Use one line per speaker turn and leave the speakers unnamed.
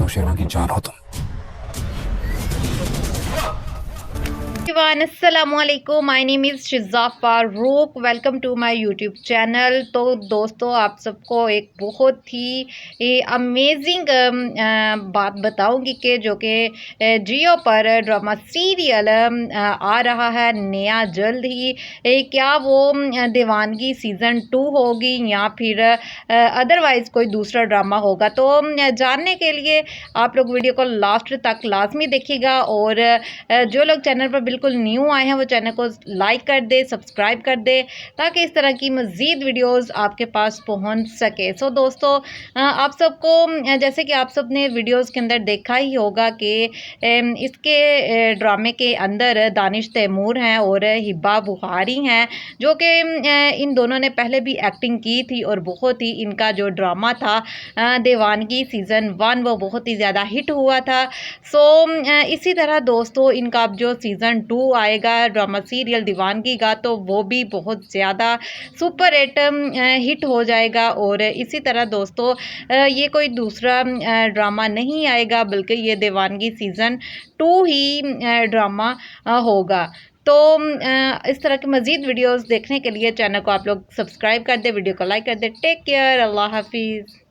नौशेरों की जान हो तुम।
अस्सलामुअलैकुम, my name is Shiza Farooq. Welcome to my YouTube channel. तो दोस्तों, आप सबको एक बहुत ही अमेजिंग बात बताऊंगी कि जो कि जियो पर ड्रामा सीरियल आ रहा है नया जल्द ही। क्या वो दीवानगी सीज़न 2 होगी या फिर अदरवाइज़ कोई दूसरा ड्रामा होगा? तो जानने के लिए आप लोग वीडियो को लास्ट तक लाजमी देखिएगा। और जो लोग चैनल पर बिल्कुल न्यू आए हैं वो चैनल को लाइक कर दे, सब्सक्राइब कर दे, ताकि इस तरह की मज़ीद वीडियोस आपके पास पहुंच सके। सो दोस्तों, आप सबको जैसे कि आप सब ने वीडियोस के अंदर देखा ही होगा कि इसके ड्रामे के अंदर दानिश तैमूर हैं और हिब्बा बुखारी हैं, जो कि इन दोनों ने पहले भी एक्टिंग की थी और बहुत ही इनका जो ड्रामा था दीवानगी सीज़न 1 वो बहुत ही ज़्यादा हिट हुआ था। सो इसी तरह दोस्तों, इनका अब जो सीज़न 2 आएगा ड्रामा सीरियल दीवानगी का, तो वो भी बहुत ज़्यादा सुपर हिट हिट हो जाएगा। और इसी तरह दोस्तों, ये कोई दूसरा ड्रामा नहीं आएगा, बल्कि ये दीवानगी सीज़न 2 ही ड्रामा होगा। तो इस तरह के मज़ीद वीडियोस देखने के लिए चैनल को आप लोग सब्सक्राइब कर दे, वीडियो को लाइक कर दे। टेक केयर, अल्लाह हाफिज़।